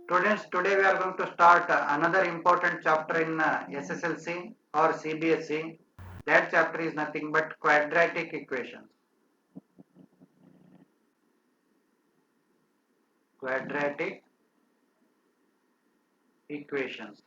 Students, today we are going to start another important chapter in SSLC or CBSE. That chapter is nothing but quadratic equations. Quadratic equations.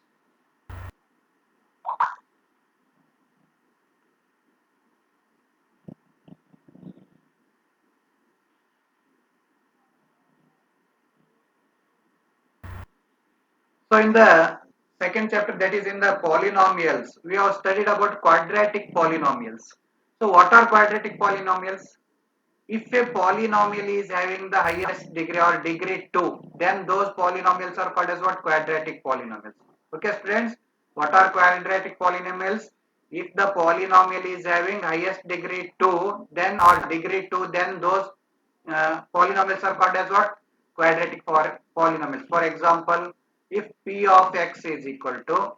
So in the second chapter, that is in the polynomials, we have studied about quadratic polynomials. So what are quadratic polynomials? If a polynomial is having the highest degree or degree 2, then those polynomials are called as what? Quadratic polynomials. Okay students, what are quadratic polynomials? If the polynomial is having highest degree 2, then or degree 2, then those polynomials are called as what? Quadratic polynomials. For example, if p of x is equal to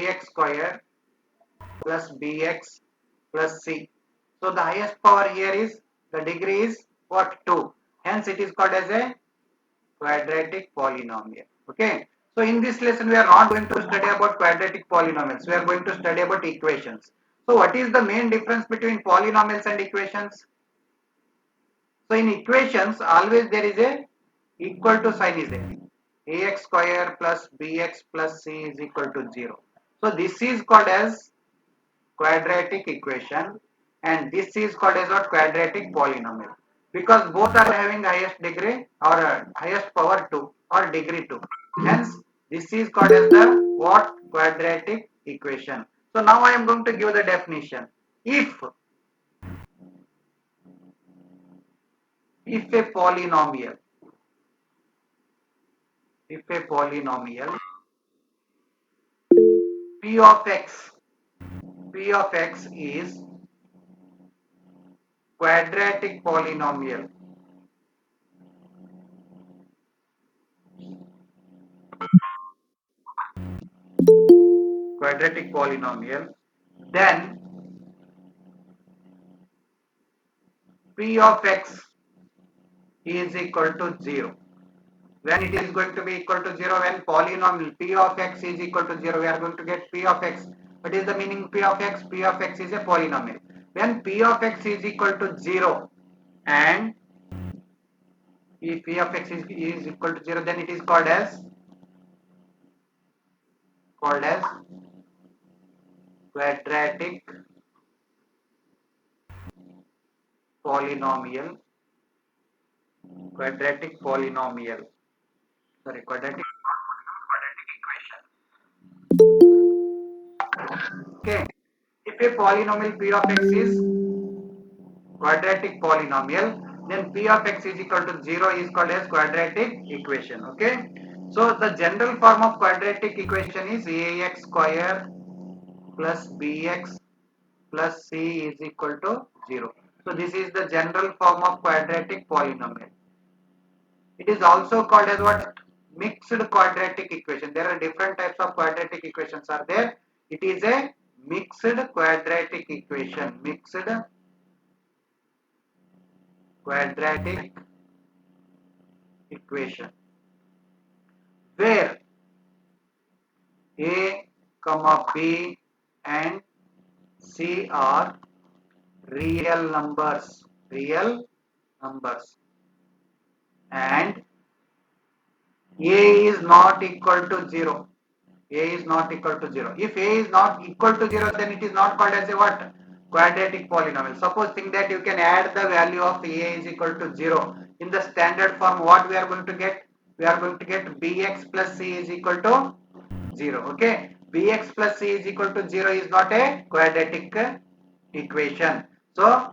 ax square plus bx plus c. So the highest power here is, the degree is what? 2. Hence it is called as a quadratic polynomial. Okay. So in this lesson we are not going to study about quadratic polynomials. We are going to study about equations. So what is the main difference between polynomials and equations? So in equations always there is a equal to sign is there. Ax square plus bx plus c is equal to 0. So this is called as quadratic equation, and this is called as what? Quadratic polynomial, because both are having highest degree or highest power 2 or degree 2. Hence this is called as the what? Quadratic equation. So now I am going to give the definition. If if a polynomial, if a polynomial p of x, p of x is quadratic polynomial, quadratic polynomial, then p of x is equal to 0. When it is going to be equal to 0, when polynomial p of x is equal to 0, we are going to get p of x. What is the meaning p of x? P of x is a polynomial. When p of x is equal to 0, and if p of x is equal to 0, then it is called as quadratic polynomial, quadratic polynomial, sorry, quadratic equation. Okay. If a polynomial p of x is quadratic polynomial, then p of x is equal to 0 is called as quadratic equation. Okay. So the general form of quadratic equation is ax square plus bx plus c is equal to 0. So this is the general form of quadratic polynomial. It is also called as what? Mixed quadratic equation. There are different types of quadratic equations are there. It is a mixed quadratic equation. Mixed quadratic equation, where a comma b and c are real numbers, and a is not equal to 0. A is not equal to 0. If a is not equal to 0, then it is not called as a what? Quadratic polynomial. Suppose think that you can add the value of a is equal to 0. In the standard form, what we are going to get? We are going to get bx plus c is equal to 0. Okay. Bx plus c is equal to 0 is not a quadratic equation. So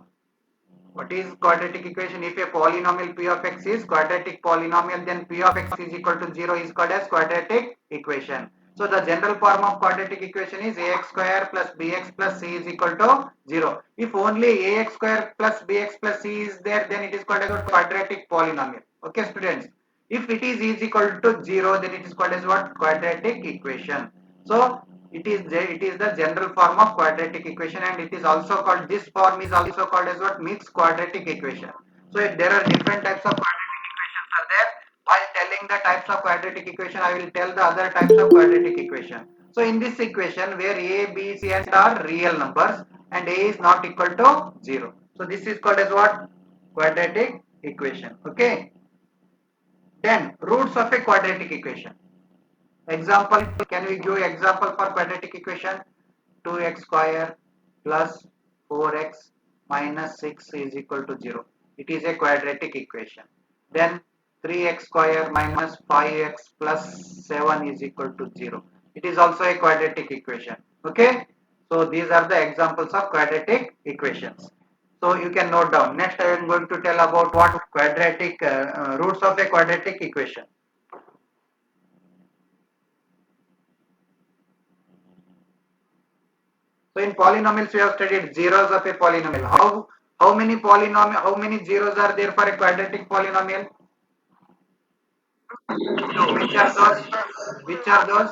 what is quadratic equation? If a polynomial p of x is quadratic polynomial, then p of x is equal to 0 is called as quadratic equation. So the general form of quadratic equation is ax square plus bx plus c is equal to 0. If only ax square plus bx plus c is there, then it is called as a quadratic polynomial. Okay students. If it is equal to 0, then it is called as what? Quadratic equation. So it is the general form of quadratic equation, and it is also called, this form is also called as what? Mixed quadratic equation. So there are different types of quadratic equations are there. While telling the types of quadratic equation, I will tell the other types of quadratic equation. So in this equation where a, b, c and are real numbers and a is not equal to 0. So this is called as what? Quadratic equation. Okay. Then roots of a quadratic equation. Example, can we give example for quadratic equation? 2x square plus 4x minus 6 is equal to 0. It is a quadratic equation. Then 3x square minus 5x plus 7 is equal to 0. It is also a quadratic equation. Okay. So these are the examples of quadratic equations. So you can note down. Next I am going to tell about what quadratic roots of a quadratic equation. So in polynomials we have studied zeros of a polynomial. How many zeros are there for a quadratic polynomial? So which are those? Which are those?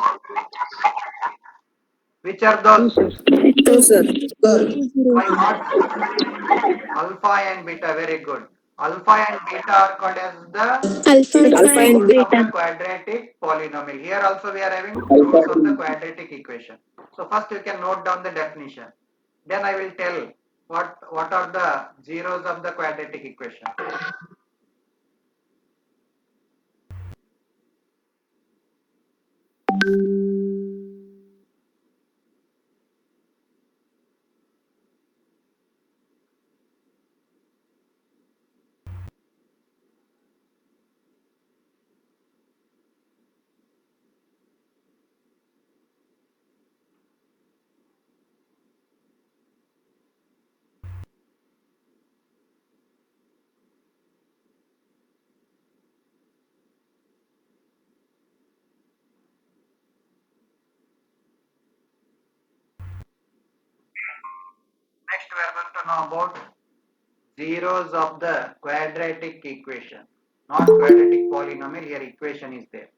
Which are Two, those? sir. Two, sir. Why not? Alpha and beta, very good. Alpha and beta are called as the Alpha Alpha and and roots beta. of the quadratic polynomial. Here also we are having roots of the quadratic equation. So first you can note down the definition. Then I will tell what are the zeros of the quadratic equation. Next we are going to know about zeros of the quadratic equation. Not quadratic polynomial, here equation is there.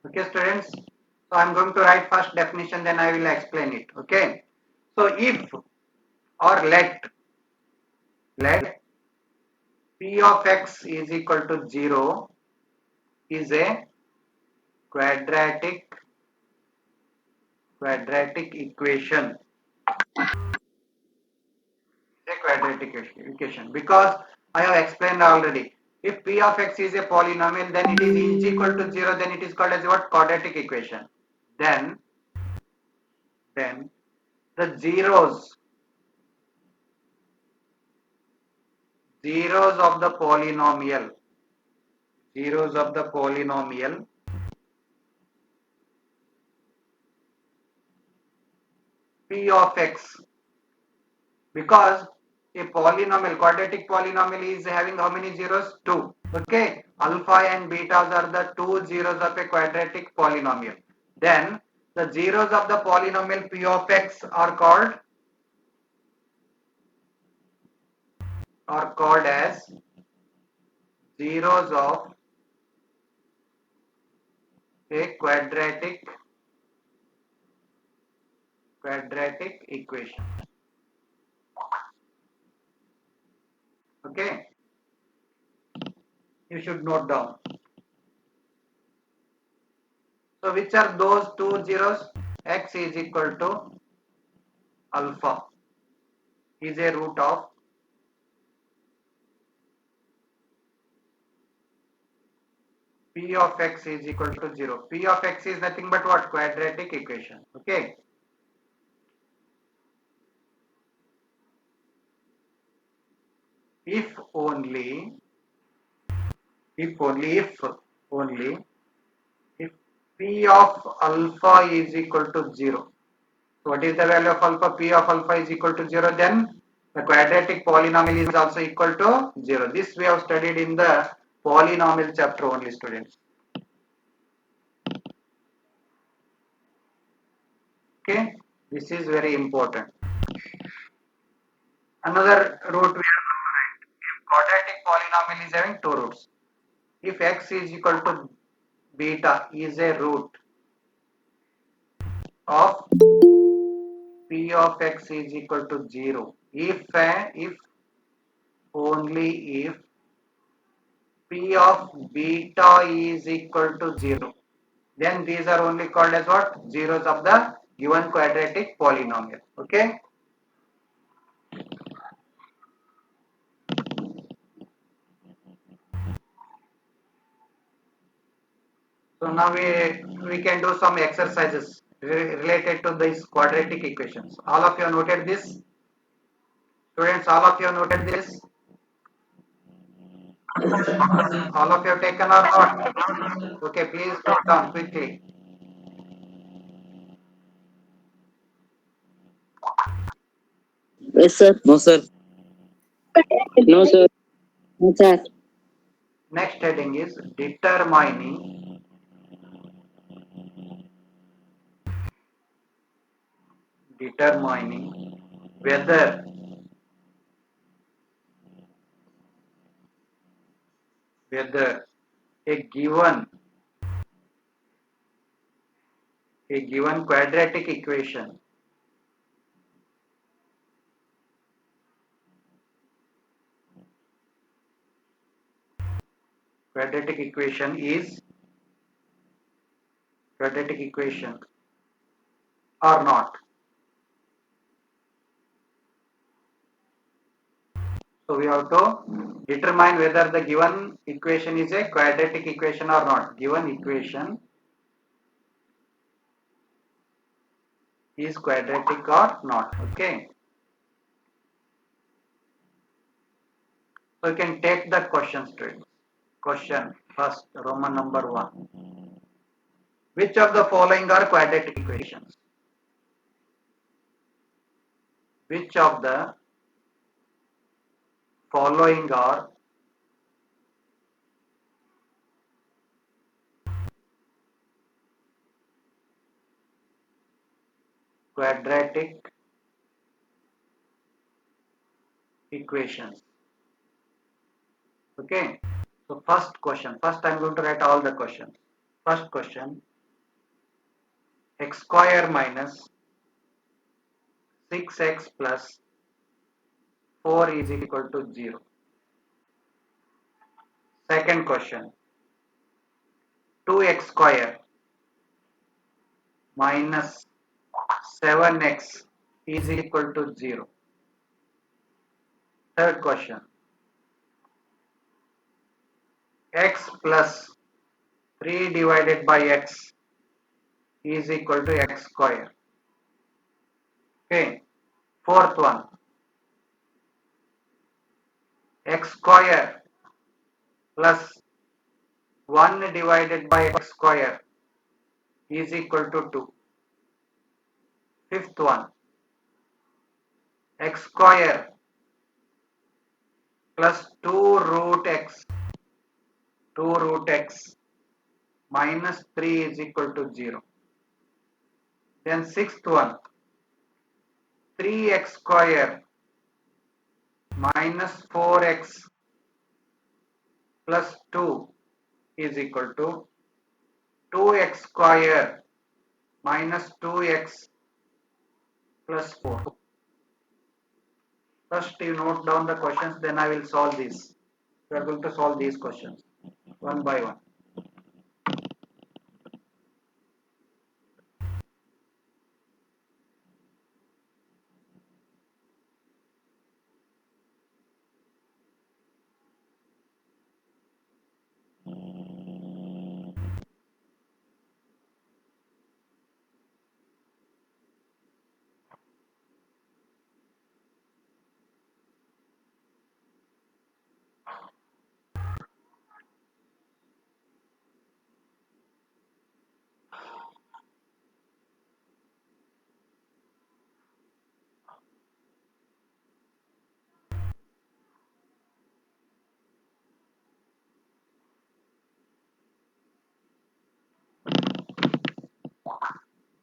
Okay, students. So I'm going to write first definition, then I will explain it. Okay. So if or let p of x is equal to 0 is a quadratic equation. A quadratic equation because I have explained already. If p of x is a polynomial, then it is equal to 0, then it is called as what? Quadratic equation. Then then the zeros of the polynomial p of x, because a polynomial, quadratic polynomial is having how many zeros? 2. Okay. Alpha and betas are the two zeros of a quadratic polynomial. Then the zeros of the polynomial p of x are called as zeros of a quadratic equation. Okay. You should note down. So which are those two zeros? X is equal to alpha is a root of p of x is equal to 0. P of x is nothing but what? Quadratic equation. Okay. if only, if only, if only, if P of alpha is equal to 0. So what is the value of alpha? P of alpha is equal to 0, then the quadratic polynomial is also equal to 0. This we have studied in the polynomial chapter only, students. Okay, this is very important. Another root we are going to write. If quadratic polynomial is having two roots, if x is equal to beta is a root of p of x is equal to 0, if only if p of beta is equal to 0, then these are only called as what? Zeros of the given quadratic polynomial. Okay. So now we can do some exercises related to these quadratic equations. All of you noted this? Students, all of you noted this? All of you have taken or not? Okay, please note down quickly. Yes, sir. No, sir. No, sir. No, sir. Next heading is determining whether a given quadratic equation is quadratic equation or not. So we have to determine whether the given equation is a quadratic equation or not. Given equation is quadratic or not. Okay. So you can take the question straight. Question first, Roman number 1. Which of the following are quadratic equations? Which of the following are quadratic equations? Okay. So first question. First I am going to write all the questions. First question. X square minus 6x plus 4 is equal to 0. Second question. 2x square minus 7x is equal to 0. Third question. X plus 3 divided by x is equal to x square. Okay. Fourth one. X square plus 1 divided by x square is equal to 2. Fifth one. X square plus 2 root x minus 3 is equal to 0. Then sixth one. 3x square minus 4x plus 2 is equal to 2x square minus 2x plus 4. First you note down the questions, then I will solve this. We are going to solve these questions one by one.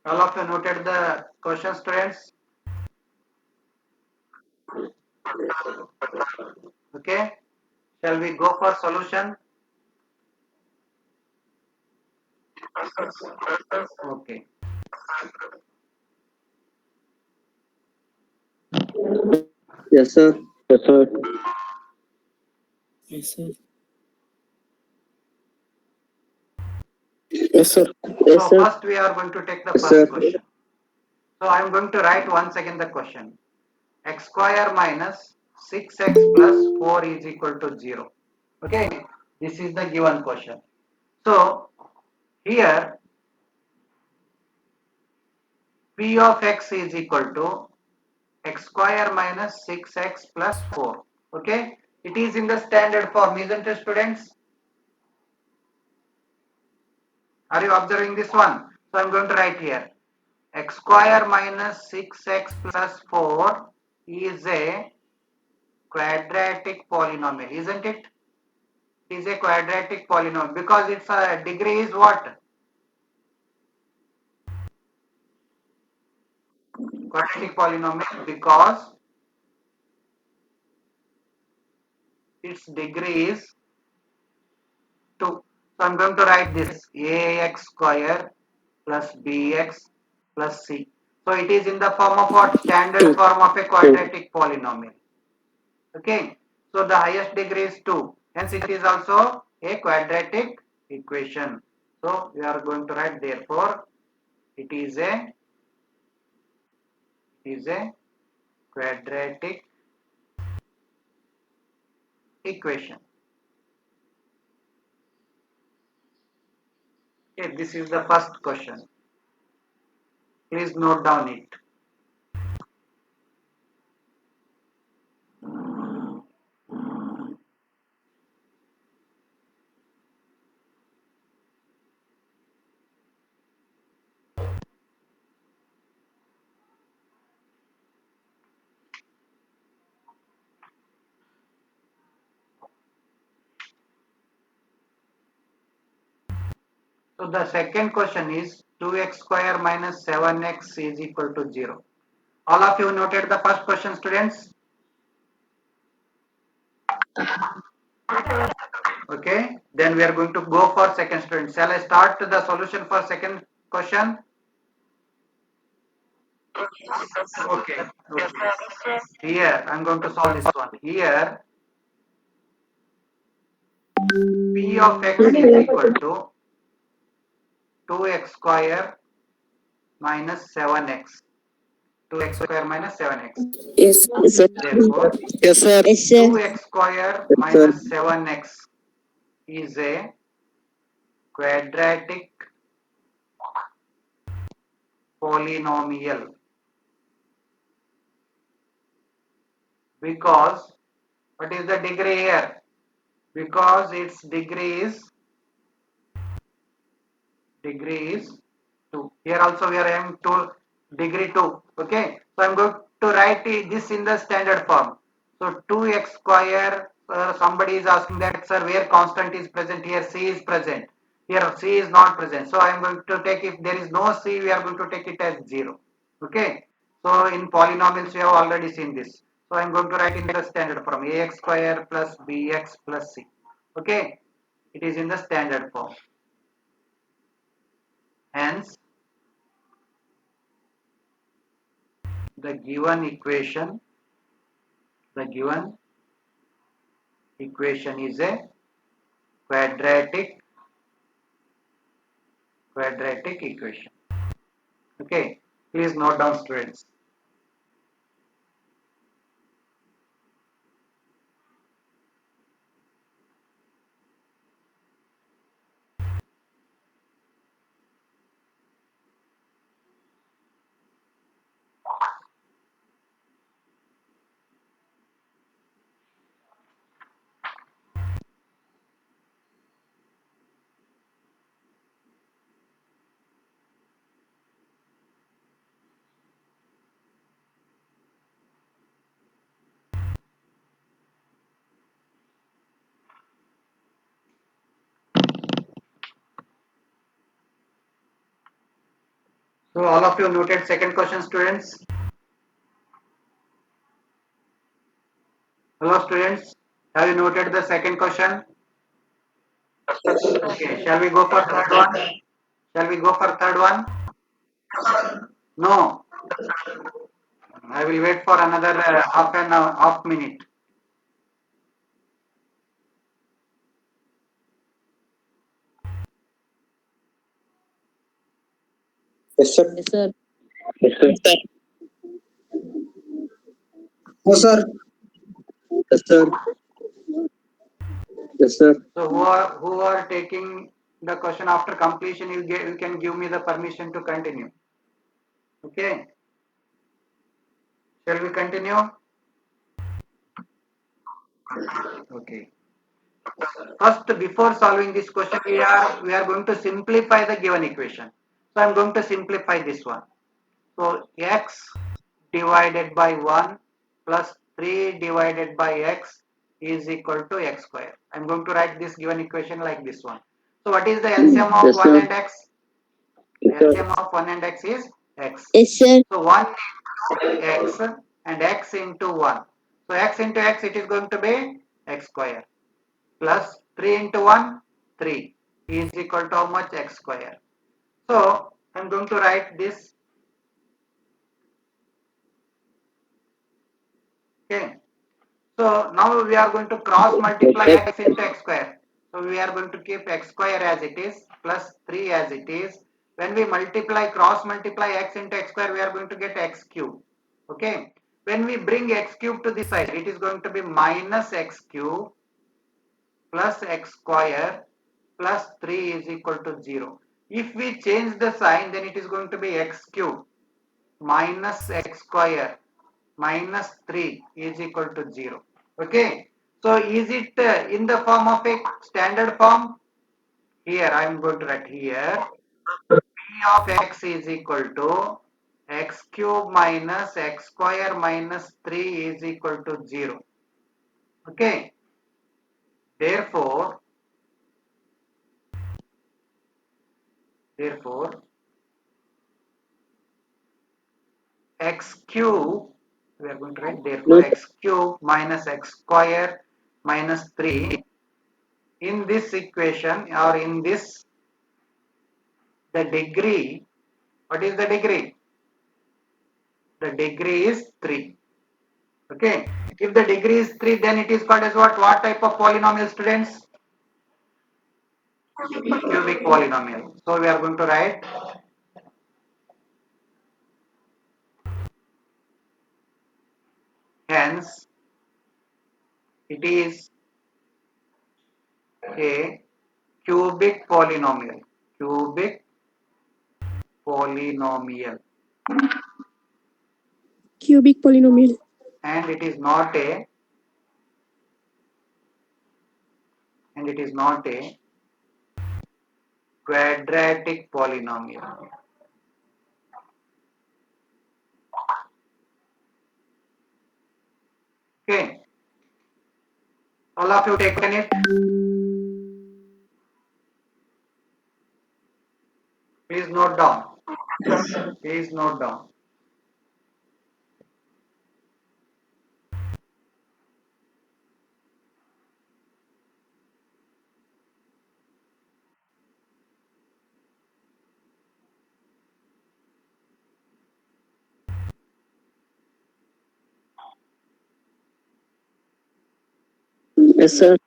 All of you noted the question, students? Okay. Shall we go for solution? Okay. Yes, sir. Yes, sir. Yes, sir. Yes, sir. Yes, So sir. first we are going to take the Yes, first sir. question. So I am going to write once again the question. X square minus 6x plus 4 is equal to 0. Okay. This is the given question. So here P of x is equal to x square minus 6x plus 4. Okay. It is in the standard form, isn't it, students? Are you observing this one? So I'm going to write here. X square minus 6x plus 4 is a quadratic polynomial, isn't it? It is a quadratic polynomial because its degree is what? Quadratic polynomial because its degree is 2. So I'm going to write this ax square plus bx plus c. So it is in the form of what? Standard Two. form of a quadratic polynomial. Okay. So the highest degree is 2. Hence it is also a quadratic equation. So we are going to write therefore it is a quadratic equation. Okay, this is the first question. Please note down it. So the second question is 2x square minus 7x is equal to 0. All of you noted the first question, students? Okay. Then we are going to go for second, student. Shall I start the solution for second question? Okay. Okay. Here I'm going to solve this one. Here P of x is equal to 2x square minus 7x. 2x square minus 7x. Yes, sir. Therefore, Yes, sir. Yes, sir. 2x square Yes, sir. minus 7x is a quadratic polynomial because what is the degree here? Because its degree is 2. Here also we are aiming to degree 2. Okay. So I'm going to write this in the standard form. So 2x square, somebody is asking that, sir, where constant is present? Here C is present. Here C is not present. So I'm going to take, if there is no C, we are going to take it as 0. Okay. So in polynomials, we have already seen this. So I'm going to write in the standard form ax square plus bx plus c. Okay. It is in the standard form. Hence, the given equation is a quadratic equation. Okay. Please note down, students. So all of you noted second question, students. Hello, students. Have you noted the second question? Okay. Shall we go for third one? Shall we go for third one? No. I will wait for another half an hour, half minute. Yes, sir. Yes, sir. Yes, sir. No, sir. Yes, sir. Yes, sir. So who are taking the question after completion? You can give me the permission to continue. Okay. Shall we continue? Okay. First, before solving this question, we are going to simplify the given equation. So I'm going to simplify this one. So x divided by 1 plus 3 divided by x is equal to x square. I'm going to write this given equation like this one. So what is the LCM of Yes, 1 sir. and x? Yes, sir. LCM of 1 and x is x. Yes, sir. So 1 into x and x into 1. So x into x, it is going to be x square plus 3 into 1, 3 is equal to how much? X square. So I'm going to write this. Okay. So now we are going to cross multiply Yes, x into x square. So we are going to keep x square as it is plus 3 as it is. When we cross multiply x into x square, we are going to get x cube. Okay. When we bring x cube to this side, it is going to be minus x cube plus x square plus 3 is equal to 0. If we change the sign, then it is going to be x cube minus x square minus 3 is equal to 0. Okay. So is it in the form of a standard form? Here I am going to write here p of x is equal to x cube minus x square minus 3 is equal to 0. Okay. Therefore x cube, we are going to write therefore no, x cube minus x square minus 3 in this equation, or in this, the degree, what is the degree? The degree is 3. Okay. If the degree is 3, then it is called as what? What type of polynomial, students? Cubic polynomial. So we are going to write hence it is a cubic polynomial. Cubic polynomial. Cubic polynomial. And it is not a quadratic polynomial. Okay. All of you taken it? Please note down. Please note down. yes, sir.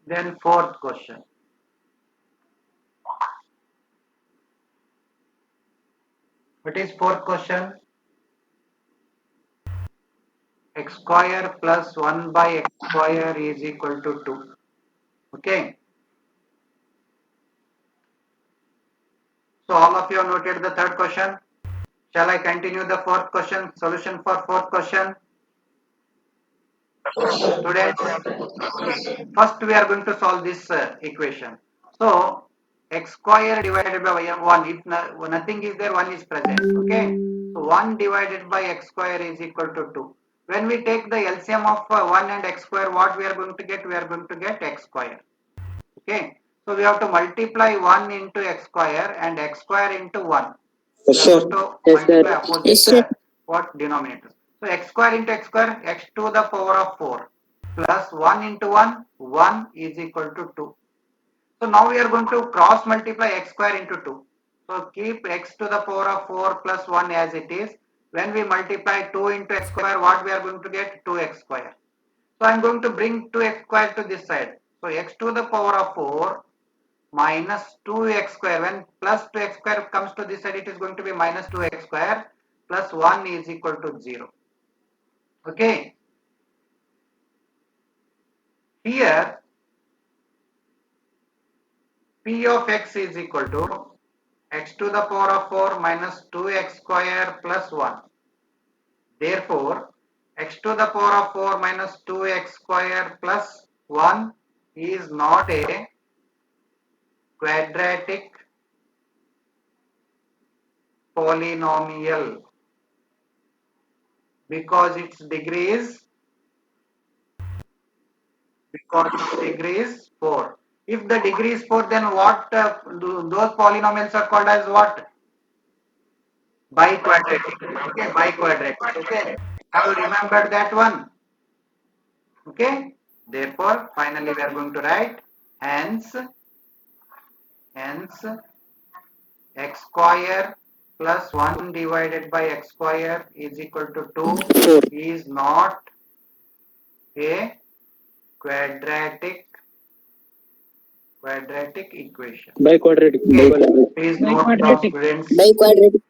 Then fourth question. What is fourth question? X square plus 1 by x square is equal to 2. Okay. So all of you have noted the third question. Shall I continue the fourth question? Solution for fourth question. Students, first we are going to solve this equation. So x square divided by 1, if nothing is there, 1 is present. Okay. So 1 divided by x square is equal to 2. When we take the LCM of 1 and x square, what we are going to get? We are going to get x square. Okay. So we have to multiply 1 into x square and x square into 1. Yes, We are sir. going to Yes, sir. multiply opposite Yes, sir. what denominators. So x square into x square, x to the power of 4 plus 1 into 1, 1 is equal to 2. So now we are going to cross multiply x square into 2. So keep x to the power of 4 plus 1 as it is. When we multiply 2 into x square, what we are going to get? 2x square. So I am going to bring 2x square to this side. So x to the power of 4 minus 2x square. When plus 2x square comes to this side, it is going to be minus 2x square plus 1 is equal to 0. Okay. Here P of x is equal to x to the power of 4 minus 2x square plus 1. Therefore, x to the power of 4 minus 2x square plus 1 is not a quadratic polynomial because its degree is 4. If the degree is 4, then what those polynomials are called as what? Biquadratic. Okay, biquadratic. Okay, have you remembered that one? Okay, therefore, finally we are going to write hence x square plus 1 divided by x square is equal to 2 4. is not a quadratic equation. By quadratic. Please note down, students. By quadratic.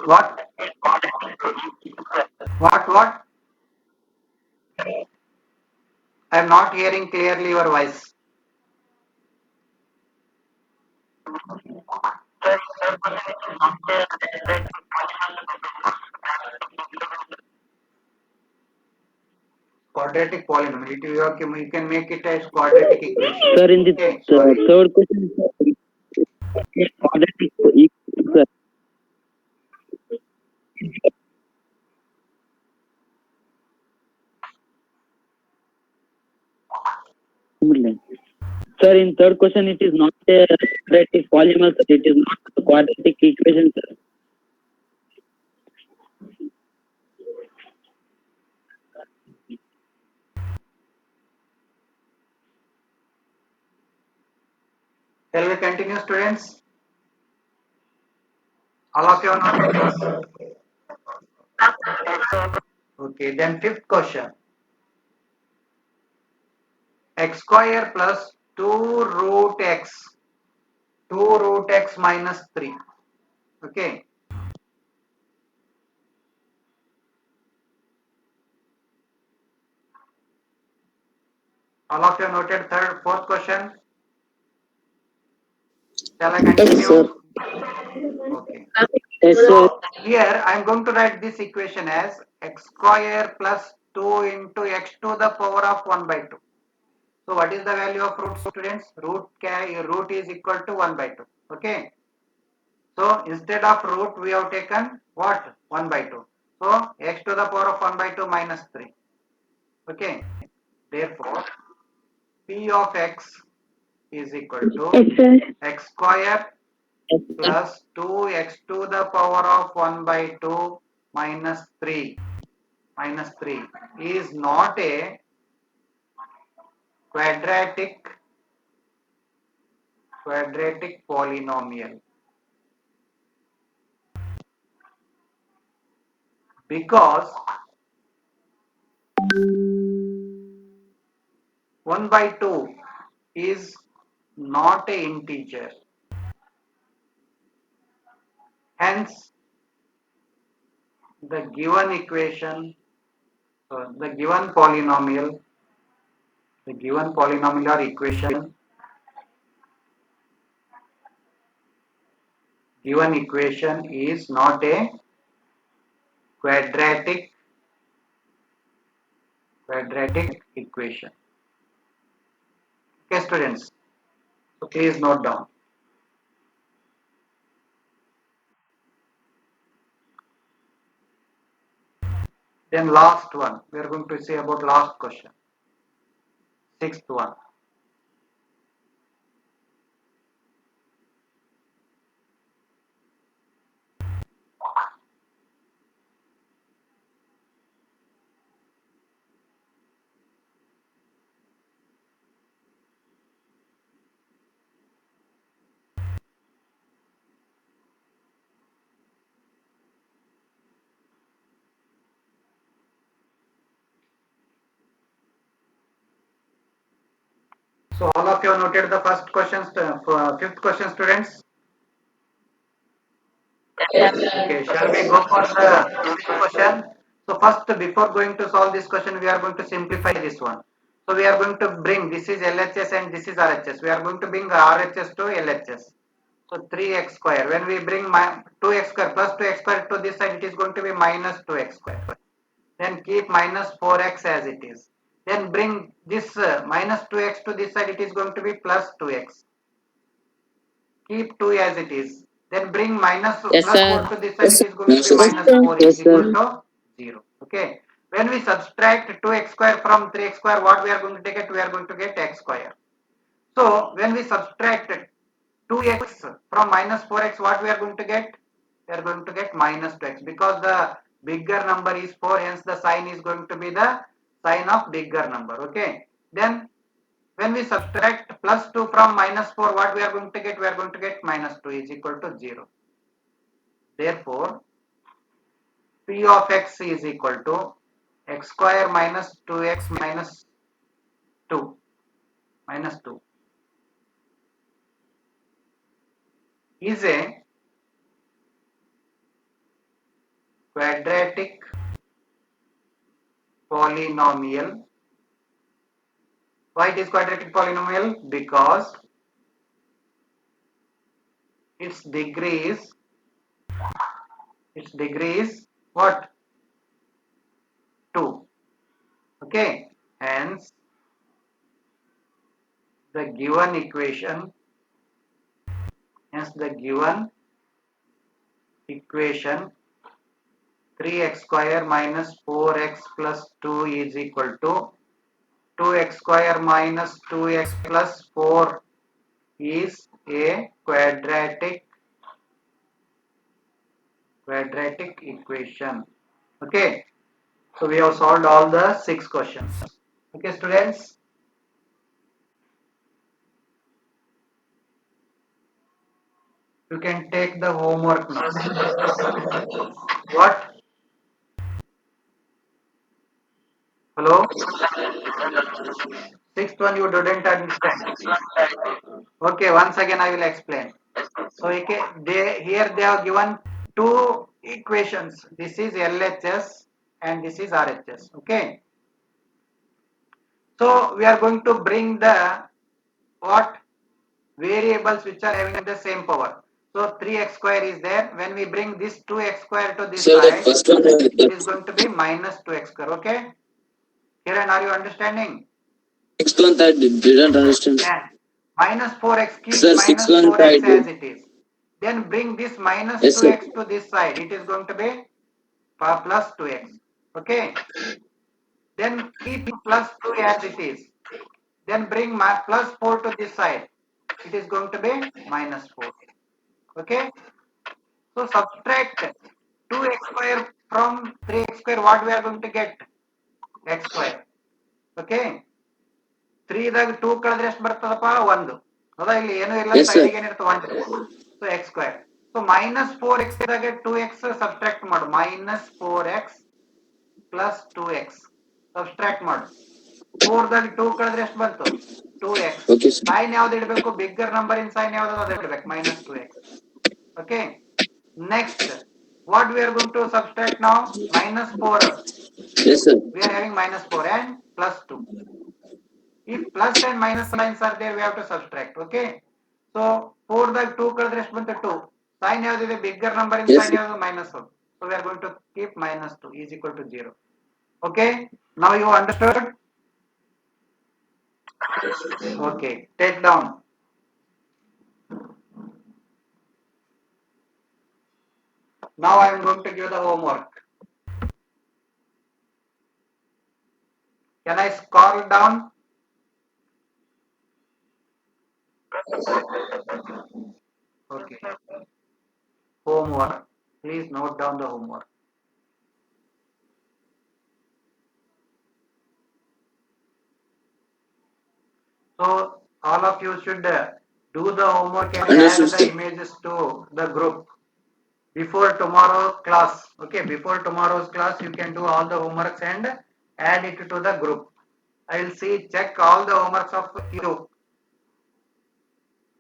What? What? I am not hearing clearly your voice. Quadratic polynomial. You can make it as quadratic equation. Sir, in the Okay, sorry. third question, quadratic equation, sir. Sir, in third question, it is not a quadratic polynomial, sir. It is not a quadratic equation, sir. Shall we continue, students? All of you know this. Okay, then fifth question. X square plus 2 root x. 2 root x minus 3. Okay. All of you noted fourth question. Shall I continue? Yes, sir. Okay. Yes, sir. So here I am going to write this equation as x square plus 2 into x to the power of 1 by 2. So what is the value of root, students? Root is equal to 1 by 2. Okay. So instead of root we have taken what? 1 by 2. So x to the power of 1 by 2 minus 3. Okay. Therefore P of x is equal to x square plus 2x to the power of 1 by 2 minus 3 is not a quadratic polynomial because 1 by 2 is not a integer. Hence, the given equation, the given polynomial or equation, given equation is not a quadratic quadratic equation. Okay, students. So please note down. Then last one. We are going to see about last question. Sixth one. So all of you have noted the first question, fifth question, students. Okay, shall we go for the fifth question? So first, before going to solve this question, we are going to simplify this one. So we are going to bring, this is LHS and this is RHS. We are going to bring RHS to LHS. So 3x square. When we bring 2x square plus 2x square to this side, it is going to be minus 2x square. Then keep minus 4x as it is. Then bring this minus 2x to this side, it is going to be plus 2x. Keep 2 as it is. Then bring minus Yes, plus sir. 4 to this side, it is going to be minus 4 Yes, is equal sir. to 0. Okay. When we subtract 2x square from 3x square, what we are going to get? We are going to get x square. So when we subtract 2x from minus 4x, what we are going to get? We are going to get minus 2x because the bigger number is 4, hence the sign is going to be the sign of bigger number. Okay. Then when we subtract plus 2 from minus 4, what we are going to get? We are going to get minus 2 is equal to 0. Therefore, P of x is equal to x square minus 2x minus 2 minus 2 is a quadratic polynomial. Why it is quadratic polynomial? Because its degree is what? 2. Okay. Hence, the given equation, equation 3x square minus 4x plus 2 is equal to 2x square minus 2x plus 4 is a quadratic equation. Okay. So we have solved all the 6 questions. Okay, students. You can take the homework now. What? Hello? Sixth one you didn't understand. Okay, once again I will explain. So okay, here they have given two equations. This is LHS and this is RHS. Okay. So we are going to bring the what variables which are having the same power. So 3x square is there. When we bring this 2x square to this Sir, that side, first one. it is going to be minus 2x square. Okay. Here and are you understanding? Sixth one that didn't understand. And minus 4x, keep Sir, sixth minus one 4x tried. as it is. Then bring this minus Yes, sir. 2x to this side. It is going to be plus 2x. Okay. Then keep plus 2 as it is. Then bring my plus 4 to this side. It is going to be minus 4. Okay. So subtract 2x square from 3x square. What we are going to get? X square. Okay. 3 ದಾಗ 2 ಕಳೆದ್ರೆ ಎಷ್ಟು ಬರ್ತದಪ್ಪ 1. ಹೌದಾ ಇಲ್ಲಿ ಏನು ಇಲ್ಲ ಸೈಡಿಗೆ ಏನಿರುತ್ತೆ 1. So x square. So minus 4x ದಾಗ 2x ಸಬ್ಟ್ರಾಕ್ಟ್ ಮಾಡು. minus 4x plus 2x subtract ಮಾಡು. 4 ದಾಗ 2 ಕಳೆದ್ರೆ ಎಷ್ಟು ಬಂತು 2x. Okay, sir. ಸೈನ್ ಯಾವ್ದು ಇಡಬೇಕು? ಬಿಗ್ಗರ್ ನಂಬರ್ ಇನ್ ಸೈನ್ ಯಾವ್ದು ಅದು ಇಡಬೇಕು minus 2x. Okay. Next, what we are going to subtract now? Minus 4. Yes, sir. We are having minus 4 and plus 2. If plus and minus signs are there, we have to subtract. Okay. So 4 ದಾಗ 2 ಕಳೆದ್ರೆ ಎಷ್ಟು ಬಂತು 2. Sign ಯಾವ್ದಿದೆ? Bigger number in Yes, sign sir. ಯಾವ್ದು? minus 1. So we are going to keep minus 2 is equal to 0. Okay, now you understood? Okay, take down. Now I am going to give the homework. Can I scroll down? Okay, homework. Please note down the homework. So all of you should do the homework and add Understood, the sir. images to the group before tomorrow's class. Okay, before tomorrow's class, you can do all the homeworks and add it to the group. I will see, check all the homeworks of you.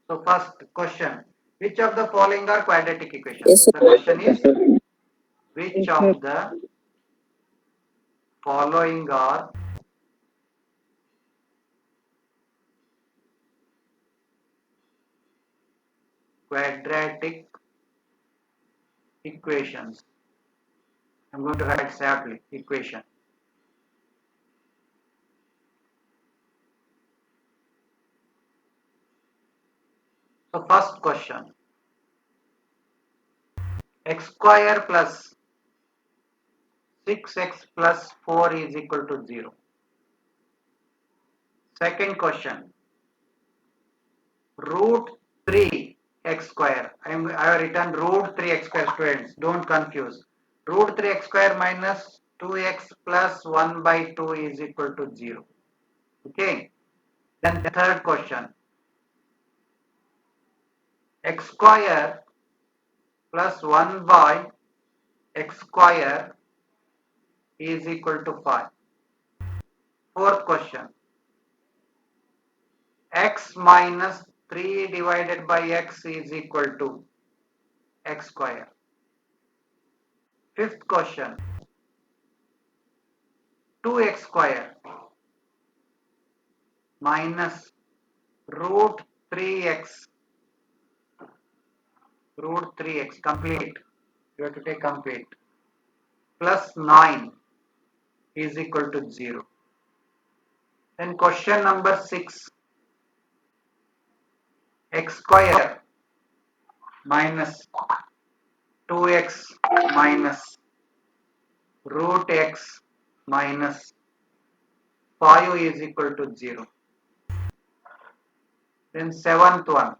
So first question, which of the following are quadratic equations? Yes, sir. The question is, Sir, which of the following are quadratic equations? I'm going to write simply equation. So first question, x square plus 6x plus 4 is equal to 0. Second question, root 3 x square. I have written root 3 x square, students. Don't confuse. Root 3 x square minus 2x plus 1 by 2 is equal to 0. Okay. Then third question, x square plus 1 by x square is equal to 5. Fourth question, x minus 3 divided by x is equal to x square. Fifth question, 2x square minus root 3x complete. You have to take complete. Plus 9 is equal to 0. Then question number 6, x square minus 2x minus root x minus 5 is equal to 0. Then seventh one,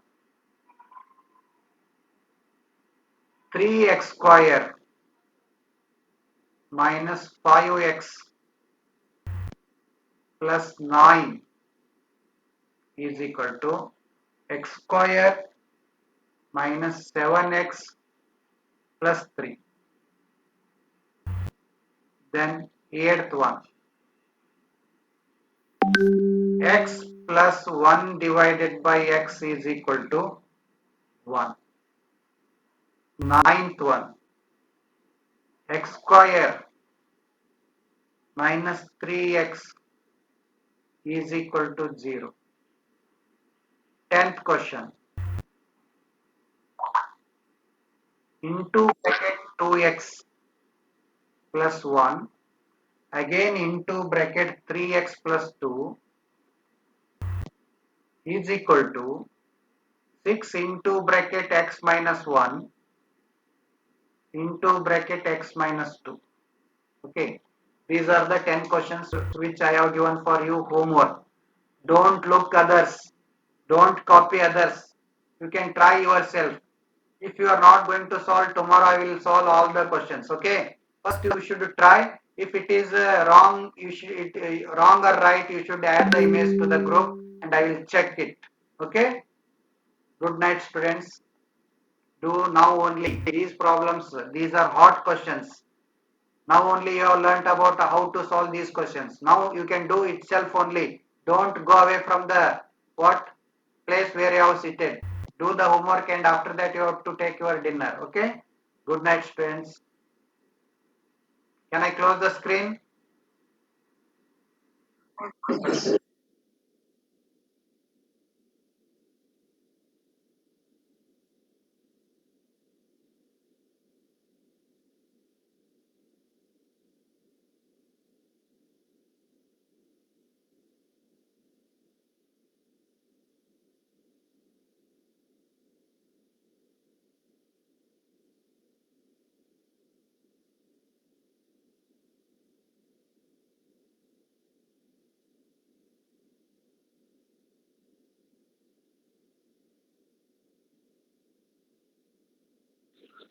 3x square minus 5x plus 9 is equal to x square minus 7x plus 3. Then eighth one, x plus 1 divided by x is equal to 1. Ninth one, x square minus 3x is equal to 0. 10th question, into bracket 2x plus 1 again into bracket 3x plus 2 is equal to 6 into bracket x minus 1 into bracket x minus 2. Okay, these are the 10 questions which I have given for you homework. Don't look others, don't copy others. You can try yourself. If you are not going to solve tomorrow, I will solve all the questions. Okay, first you should try. If it is wrong, you should wrong or right, you should add the image to the group and I will check it. Okay, good night, students. Do now only these problems. These are hot questions. Now only you have learnt about how to solve these questions. Now you can do itself only. Don't go away from the what place where you have seated. Do the homework and after that you have to take your dinner. Okay? Good night, students. Can I close the screen?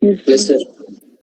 Yes, sir.